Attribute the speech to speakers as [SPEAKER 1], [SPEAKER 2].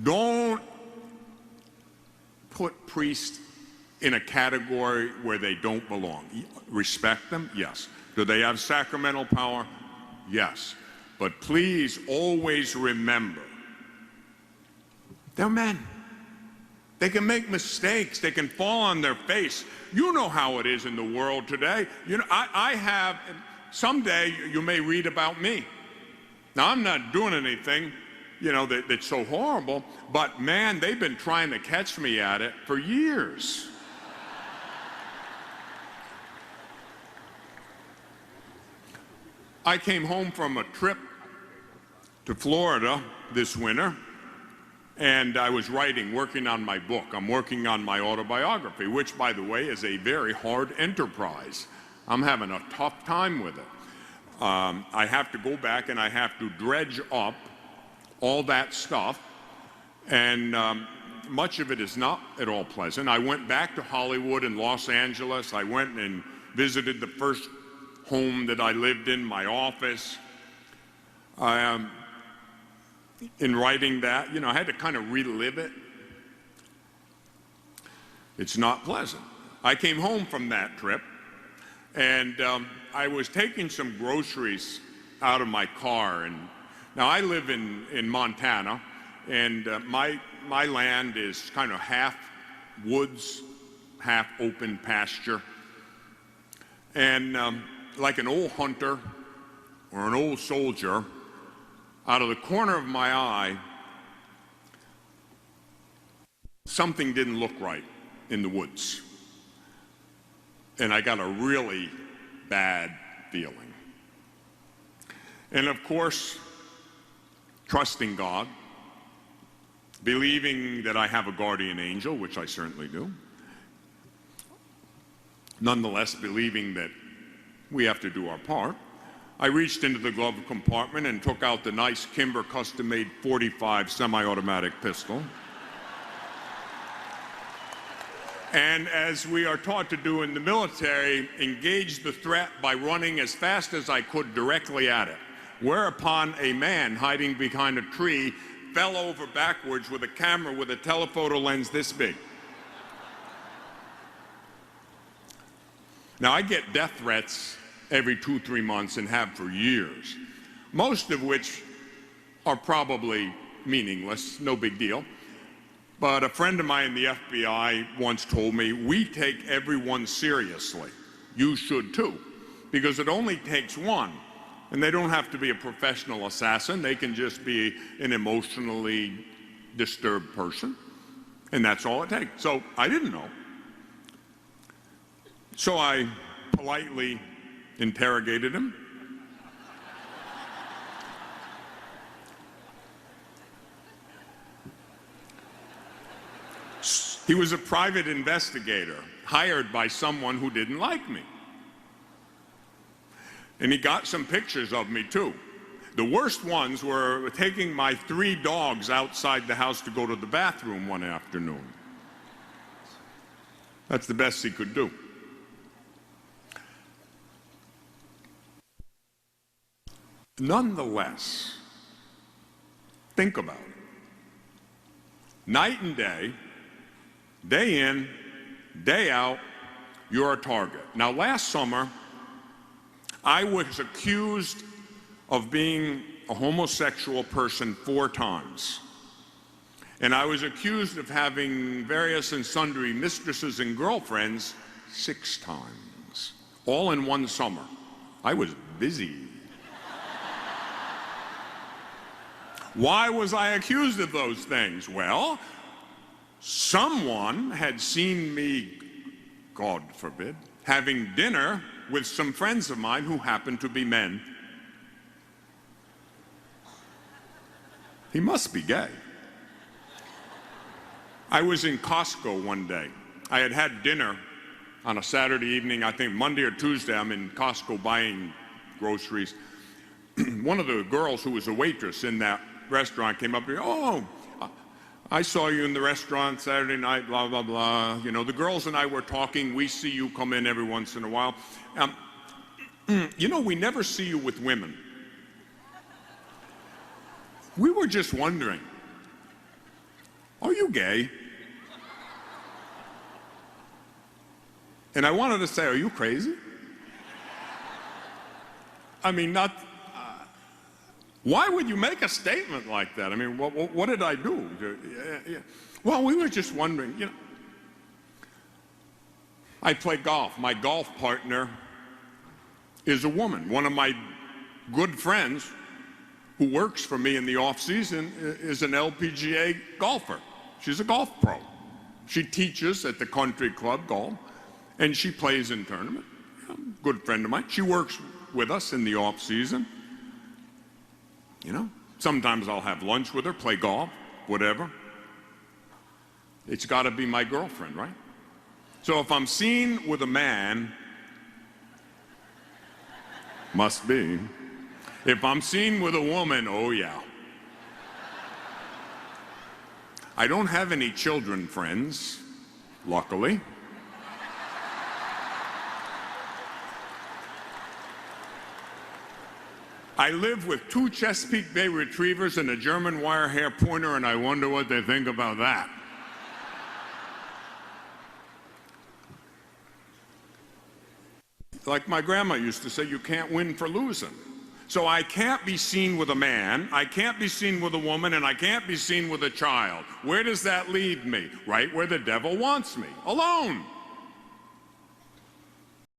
[SPEAKER 1] Don't put priests in a category where they don't belong. Respect them? Yes. Do they have sacramental power? Yes. But please always remember, they're men. They can make mistakes. They can fall on their face. You know how it is in the world today. You know, I have, someday you may read about me. Now, I'm not doing anything, you know, that's so horrible, but man, they've been trying to catch me at it for years. I came home from a trip to Florida this winter, and I was working on my book. I'm working on my autobiography, which, by the way, is a very hard enterprise. I'm having a tough time with it. I have to go back and I have to dredge up all that stuff, and much of it is not at all pleasant. I went back to Hollywood and Los Angeles. I went and visited the first home that I lived in, my office. In writing that, you know, I had to kind of relive it. It's not pleasant. I came home from that trip, and I was taking some groceries out of my car. And now I live in Montana, and my land is kind of half woods, half open pasture. And like an old hunter or an old soldier, out of the corner of my eye, something didn't look right in the woods. And I got a really bad feeling. And of course, trusting God, believing that I have a guardian angel, which I certainly do, nonetheless believing that we have to do our part, I reached into the glove compartment and took out the nice Kimber custom-made .45 semi-automatic pistol. And as we are taught to do in the military, engaged the threat by running as fast as I could directly at it, whereupon a man hiding behind a tree fell over backwards with a camera with a telephoto lens this big. Now, I get death threats every 2-3 months and have for years, most of which are probably meaningless, no big deal. But a friend of mine in the FBI once told me, we take everyone seriously. You should too, because it only takes one. And they don't have to be a professional assassin. They can just be an emotionally disturbed person. And that's all it takes. So I didn't know. So I politely interrogated him. He was a private investigator hired by someone who didn't like me. And he got some pictures of me too. The worst ones were taking my 3 dogs outside the house to go to the bathroom one afternoon. That's the best he could do. Nonetheless, think about it. Night and day, day in, day out, you're a target. Now, last summer, I was accused of being a homosexual person 4 times. And I was accused of having various and sundry mistresses and girlfriends 6 times, all in one summer. I was busy. Why was I accused of those things? Well, someone had seen me, God forbid, having dinner with some friends of mine who happened to be men. He must be gay. I was in Costco one day. I had had dinner on a Saturday evening, I think Monday or Tuesday. I'm in Costco buying groceries. One of the girls who was a waitress in that restaurant came up to me, oh, I saw you in the restaurant Saturday night, blah, blah, blah. You know, the girls and I were talking. We see you come in every once in a while. You know, we never see you with women. We were just wondering. Are you gay? And I wanted to say, are you crazy? I mean, why would you make a statement like that? I mean, what did I do? Well, we were just wondering, you know. I play golf. My golf partner is a woman. One of my good friends who works for me in the off season is an LPGA golfer. She's a golf pro. She teaches at the country club golf, and she plays in tournament. Good friend of mine. She works with us in the off season. You know, sometimes I'll have lunch with her, play golf, whatever. It's got to be my girlfriend, right? So if I'm seen with a man, must be. If I'm seen with a woman, oh yeah. I don't have any children friends, luckily. I live with 2 Chesapeake Bay Retrievers and a German wire hair pointer, and I wonder what they think about that. Like my grandma used to say, you can't win for losing. So I can't be seen with a man, I can't be seen with a woman, and I can't be seen with a child. Where does that leave me? Right where the devil wants me, alone.